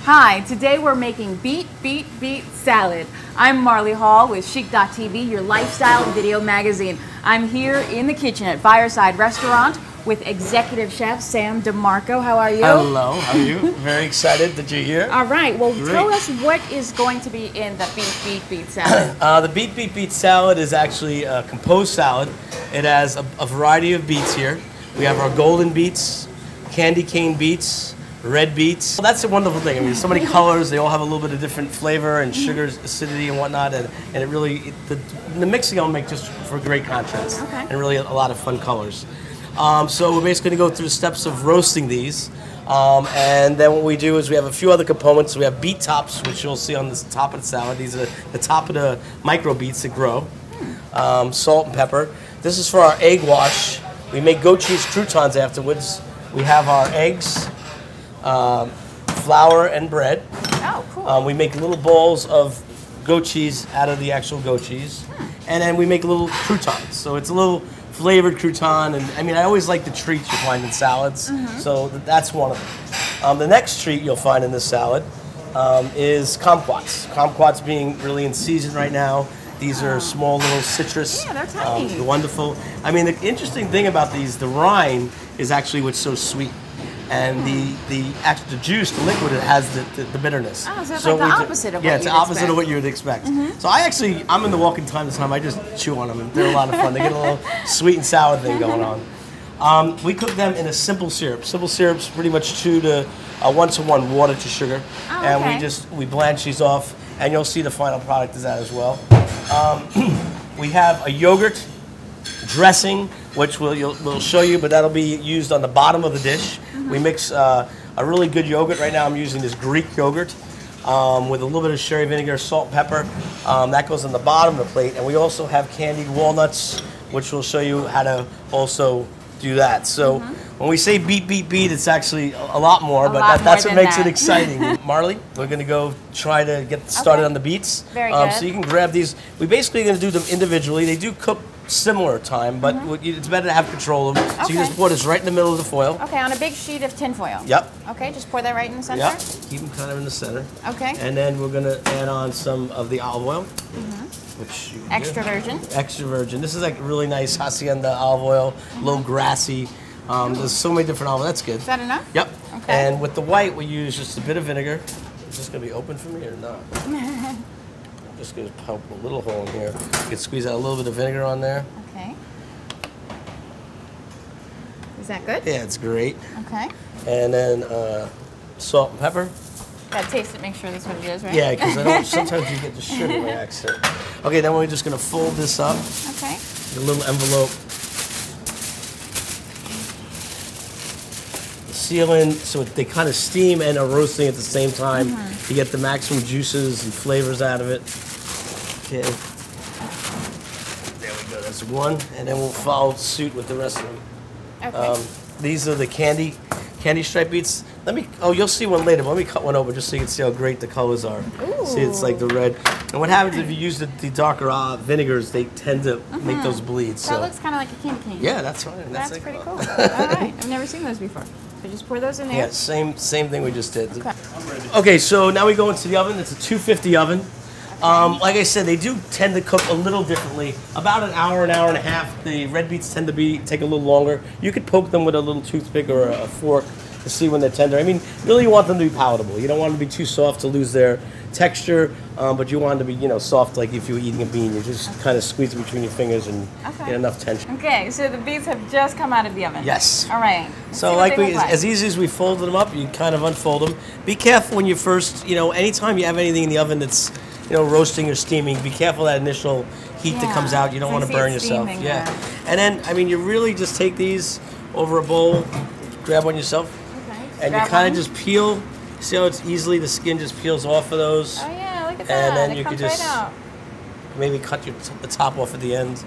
Hi, today we're making beet salad. I'm Marlie Hall with CHIC.TV, your lifestyle video magazine. I'm here in the kitchen at Fireside Restaurant with executive chef Sam DeMarco. How are you? Hello, how are you? Very excited that you're here. All right, well, tell us what is going to be in the beet salad. The beet salad is actually a composed salad. It has a variety of beets here. We have our golden beets, candy cane beets, red beets. Well, that's the wonderful thing. I mean, so many colors. They all have a little bit of different flavor and sugar, acidity, and whatnot. And it really, the mixing will make just for great contrast. Okay. And really a lot of fun colors. So we're basically going to go through the steps of roasting these. And then what we do is we have a few other components. We have beet tops, which you'll see on the top of the salad. These are the top of the micro beets that grow. Salt and pepper. This is for our egg wash. We make goat cheese croutons afterwards. We have our eggs, flour, and bread. Oh, cool. We make little balls of goat cheese out of the actual goat cheese. And then we make little croutons. So it's a little flavored crouton. And I mean, I always like the treats you find in salads. So that's one of them. The next treat you'll find in this salad is kumquats. Kumquats being really in season right now. These are small little citrus. Yeah, they're tiny. They're wonderful. I mean, the interesting thing about these, the rind is actually what's so sweet. And the juice, the liquid, it has the bitterness. Oh, so it's like the opposite of what you'd expect. Yeah, it's the opposite of what you would expect. So I'm in the walking time this time. I just chew on them, and they're a lot of fun. They get a little sweet and sour thing going on. We cook them in a simple syrup. Simple syrup's pretty much 2 to 1 water to sugar. Oh, and okay. we blanch these off, and you'll see the final product is that as well. We have a yogurt dressing, which we'll show you, but that'll be used on the bottom of the dish. We mix a really good yogurt. Right now I'm using this Greek yogurt with a little bit of sherry vinegar, salt, and pepper. That goes on the bottom of the plate. And we also have candied walnuts, which we'll show you how to also do that. So when we say beet, it's actually a lot more, but that's what makes it exciting. Marlie, we're going to go try to get started on the beets. Very good. So you can grab these. We basically going to do them individually. They do cook similar time, but it's better to have control of them. So you just pour this right in the middle of the foil. Okay, on a big sheet of tin foil. Yep. Okay, just pour that right in the center? Yep. Keep them kind of in the center. Okay. And then we're going to add on some of the olive oil. Which extra virgin. Extra virgin. This is like really nice hacienda olive oil, a little grassy. There's so many different olive. That's good. Is that enough? Yep. Okay. And with the white, we use just a bit of vinegar. Is this going to be open for me or not? I'm just going to pop a little hole in here. You can squeeze out a little bit of vinegar on there. Okay. Is that good? Yeah, it's great. Okay. And then salt and pepper. Got to taste it, make sure that's what it is, right? Yeah, because I know sometimes you get the sugar by accident. Okay, then we're just going to fold this up. Okay. A little envelope. Seal in so they kind of steam and are roasting at the same time. You get the maximum juices and flavors out of it. Okay. There we go, that's one. And then we'll follow suit with the rest of them. Okay. These are the candy striped beets. You'll see one later, but let me cut one over just so you can see how great the colors are. Ooh. See, it's like the red. And what happens if you use the darker vinegars, they tend to make those bleed. So it looks kind of like a candy cane. Yeah, that's right. That's pretty cool. All right, I've never seen those before. So just pour those in there. Yeah, same thing we just did. Okay. Okay, so now we go into the oven. It's a 250 oven. Like I said, they do tend to cook a little differently. About an hour and a half. The red beets tend to take a little longer. You could poke them with a little toothpick or a fork to see when they're tender. I mean, really you want them to be palatable. You don't want them to be too soft to lose their texture, but you want them to be, soft like if you were eating a bean. You just kind of squeeze it between your fingers and get enough tension. Okay, so the beets have just come out of the oven. Yes. All right. So as easy as we folded them up, you kind of unfold them. Be careful when you first, anytime you have anything in the oven that's, roasting or steaming, be careful that initial heat that comes out. You don't want to burn yourself. Yeah. And then, I mean, you really just take these over a bowl, grab one yourself, and you kind of just peel. See how it's easily the skin just peels off of those. Oh yeah, look at that. And then it you comes could just right out. maybe cut the top off at the end.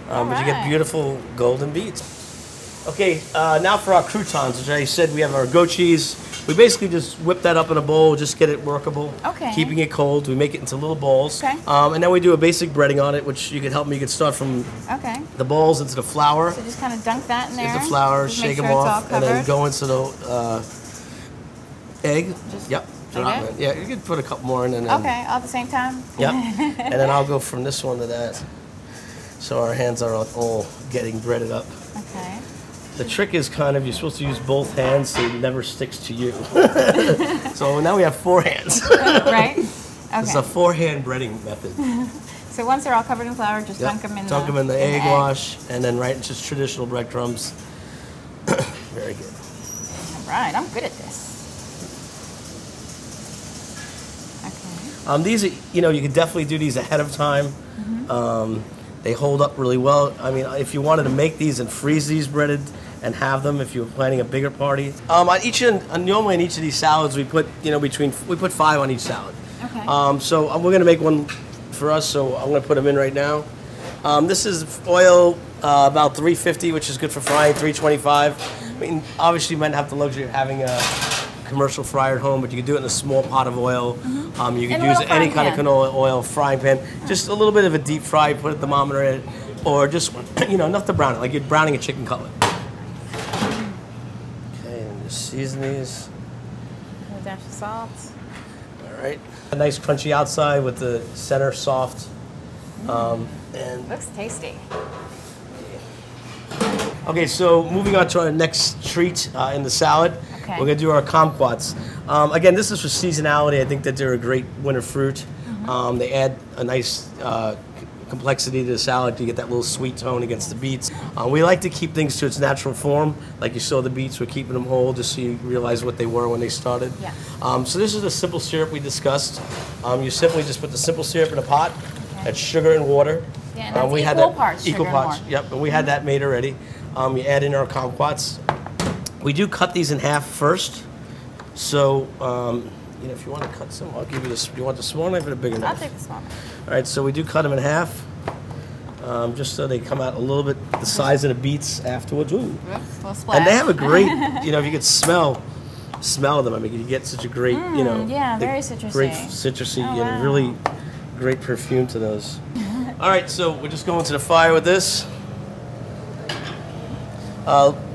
But you get beautiful golden beets. Okay, now for our croutons, which I said we have our goat cheese. We basically just whip that up in a bowl, just get it workable. Okay. Keeping it cold. We make it into little balls. Okay. And then we do a basic breading on it, which you can help me. You can start from the balls into the flour. So just kind of dunk that in there. Into flour, just shake make them sure off, and then go into the egg. Just Yep. drop it. Yeah, you can put a couple more in. And then, okay, all at the same time? Yep. And then I'll go from this one to that. So our hands are all getting breaded up. Okay. The trick is kind of, you're supposed to use both hands so it never sticks to you. So now we have 4 hands. Right? Okay. It's a 4-hand breading method. So once they're all covered in flour, just dunk them in the egg wash, and then just traditional breadcrumbs. Very good. All right, I'm good at this. Okay. These are, you can definitely do these ahead of time. They hold up really well. I mean, if you wanted to make these and freeze these breaded and have them if you were planning a bigger party. Normally in each of these salads we put, we put 5 on each salad. Okay. So we're gonna make one for us, so I'm gonna put them in right now. This is oil, about 350, which is good for frying, 325. I mean, obviously you might have the luxury of having a commercial fryer at home, but you can do it in a small pot of oil. You can use any kind of canola oil, frying pan, just a little bit of a deep fry, put a thermometer in it, or just, enough to brown it, like you're browning a chicken cutlet. Okay, and just season these. A dash of salt. All right. A nice crunchy outside with the center soft. And looks tasty. Okay, so moving on to our next treat in the salad. Okay. We're going to do our kumquats. Again, this is for seasonality. I think that they're a great winter fruit. They add a nice complexity to the salad to get that little sweet tone against the beets. We like to keep things to its natural form. Like you saw the beets, we're keeping them whole just so you realize what they were when they started. Yeah. So this is the simple syrup we discussed. You simply just put the simple syrup in a pot. That's sugar and water. Yeah, and that's equal parts sugar and water. Yep, and we had that made already. You add in our kumquats. We do cut these in half first. So, if you want to cut some, I'll give you this. You want the small knife or the bigger knife? I'll take the small knife. All right, so we do cut them in half, just so they come out a little bit the size of the beets afterwards. Ooh. Oops, and they have a great, if you could smell them. I mean, you get such a great, yeah, very citrusy. Great citrusy wow. and really great perfume to those. All right, so we're just going to the fire with this.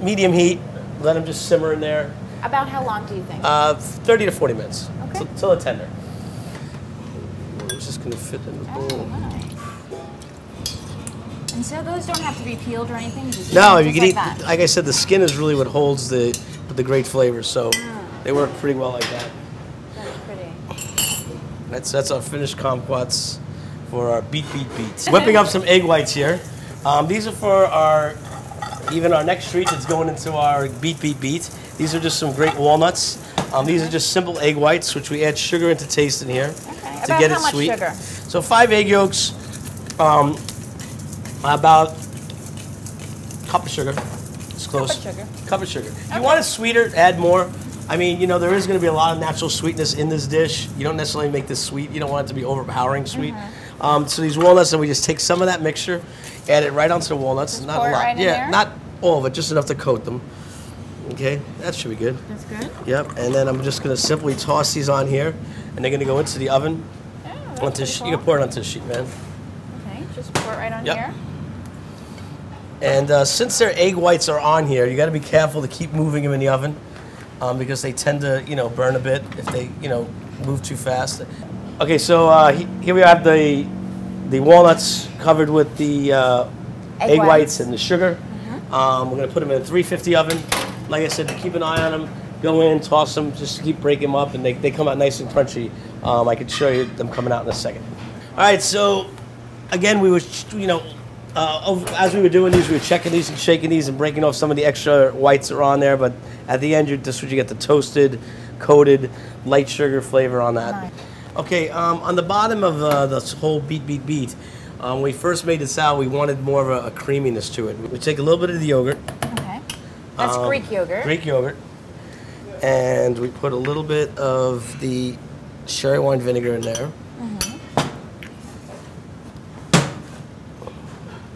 Medium heat. Let them just simmer in there. About how long do you think? 30 to 40 minutes. Okay. Till they're tender. It's just going to fit in the bowl. Nice. And so those don't have to be peeled or anything? No, you can eat. Like I said, the skin is really what holds the great flavors. So they work pretty well like that. That's pretty. That's our finished kumquats for our beets. Whipping up some egg whites here. These are for our next treat that's going into our beet. These are just some great walnuts. These are just simple egg whites, which we add sugar into taste in here to get it sweet. How much sugar? So 5 egg yolks, about a cup of sugar. It's close. Cup of sugar. If you want it sweeter, add more. I mean, there is going to be a lot of natural sweetness in this dish. You don't necessarily make this sweet. You don't want it to be overpowering sweet. So these walnuts, and we just take some of that mixture, add it right onto the walnuts. Just not pour a lot. Right in there? Not all of it, just enough to coat them. Okay, that should be good. That's good. Yep, and then I'm just going to simply toss these on here, and they're going to go into the oven. Oh, You can pour it onto the sheet pan. Okay, just pour it right on here. And since their egg whites are on here, you got to be careful to keep moving them in the oven because they tend to, burn a bit if they, move too fast. Okay, so here we have the walnuts covered with the egg whites and the sugar. We're going to put them in a 350 oven. Like I said, keep an eye on them. Go in, toss them, just keep breaking them up, and they come out nice and crunchy. I can show you them coming out in a second. All right, so again, we were, as we were doing these, we were checking these and shaking these and breaking off some of the extra whites that are on there. But at the end, this is what you get: the toasted, coated, light sugar flavor on that. Nice. Okay, on the bottom of this whole beet. When we first made the salad, we wanted more of a creaminess to it. We take a little bit of the yogurt. Okay. That's Greek yogurt. Greek yogurt. And we put a little bit of the sherry wine vinegar in there.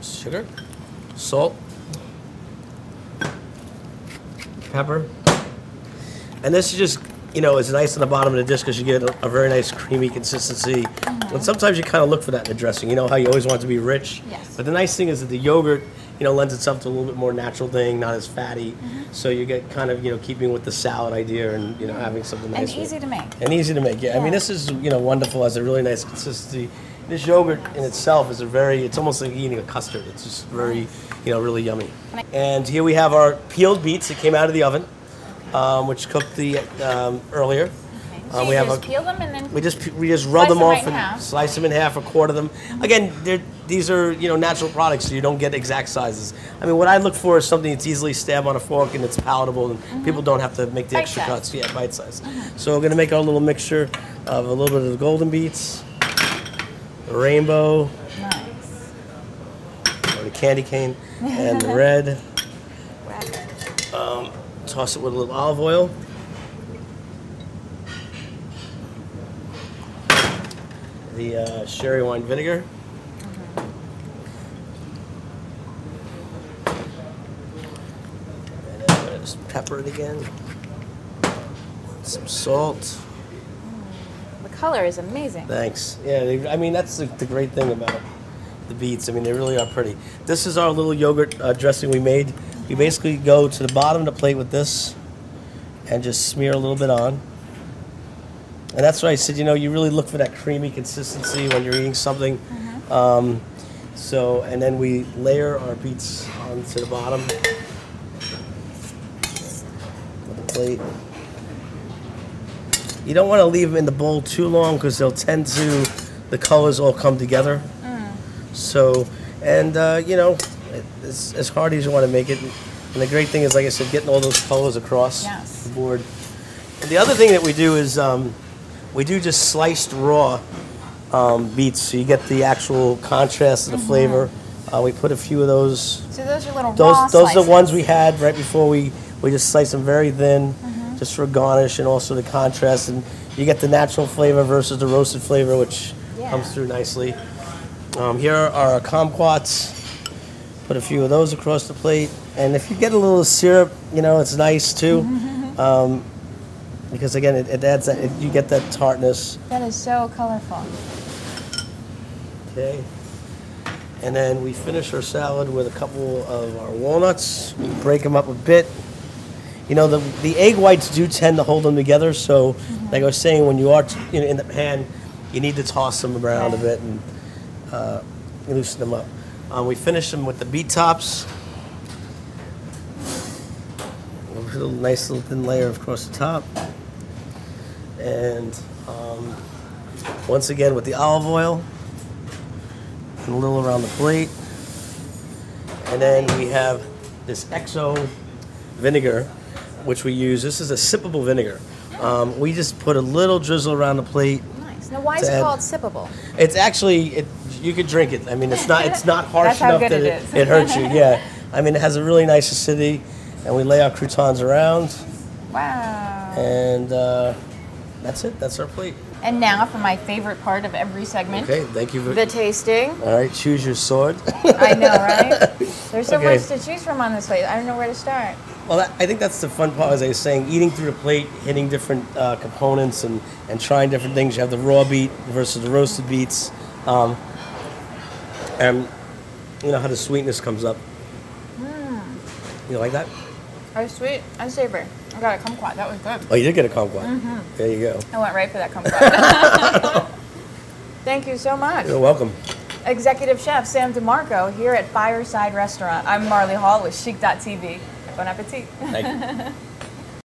Sugar, salt, pepper. And this is just, it's nice on the bottom of the dish because you get a very nice creamy consistency. And sometimes you kind of look for that in the dressing. You know how you always want it to be rich? Yes. But the nice thing is that the yogurt lends itself to a little bit more natural thing, not as fatty. So you get kind of, keeping with the salad idea and, having something nice. And easy to make. And easy to make, yeah. I mean, this is, wonderful, has a really nice consistency. This yogurt in itself is it's almost like eating a custard. It's just very, really yummy. And here we have our peeled beets that came out of the oven, which cooked earlier. So you just peel them and then we just rub them off and slice them in half or quarter them. Again, these are natural products, so you don't get exact sizes. I mean, what I look for is something that's easily stabbed on a fork and it's palatable, and people don't have to make the extra cuts. Yeah, bite size. So we're gonna make our little mixture of a little bit of the golden beets, the rainbow, nice, or the candy cane, and the red. Toss it with a little olive oil. The sherry wine vinegar. And then I'm going to just pepper it again. Some salt. The color is amazing. Thanks. Yeah, I mean, that's the great thing about the beets. I mean, they really are pretty. This is our little yogurt dressing we made. We basically go to the bottom of the plate with this and just smear a little bit on. And that's why I said, you really look for that creamy consistency when you're eating something. And then we layer our beets onto the bottom of the plate. You don't want to leave them in the bowl too long because they'll tend to, the colors all come together. So, and as hard as you want to make it. And the great thing is, like I said, getting all those colors across the board. And the other thing that we do is, we do just sliced raw beets, so you get the actual contrast of the flavor. We put a few of those. So those are little raw Those are the ones we had right before we just slice them very thin, just for garnish and also the contrast. And you get the natural flavor versus the roasted flavor, which comes through nicely. Here are our kumquats. Put a few of those across the plate. And if you get a little syrup, it's nice too. Because again, it adds that, you get that tartness. That is so colorful. Okay. And then we finish our salad with a couple of our walnuts. We break them up a bit. The egg whites do tend to hold them together. So, like I was saying, when you are in the pan, you need to toss them around a bit and loosen them up. We finish them with the beet tops. A nice little thin layer across the top. And once again with the olive oil and a little around the plate. And then we have this XO vinegar, which we use. This is a sippable vinegar. We just put a little drizzle around the plate. Nice. Now, why is it called sippable? It's actually, you could drink it. I mean, it's not harsh enough that it hurts you. Yeah. I mean, it has a really nice acidity. And we lay our croutons around. Wow. And that's it. That's our plate. And now for my favorite part of every segment. Okay, thank you. The tasting. All right, choose your sword. I know, right? There's so much to choose from on this plate. I don't know where to start. Well, I think that's the fun part, as I was saying, eating through the plate, hitting different components and trying different things. You have the raw beet versus the roasted beets. And how the sweetness comes up. You like that? Oh, sweet and savory. I got a kumquat. That was good. Oh, you did get a kumquat. There you go. I went right for that kumquat. Thank you so much. You're welcome. Executive Chef Sam DeMarco here at Fireside Restaurant. I'm Marlie Hall with CHIC.TV. Bon appetit. Thank you.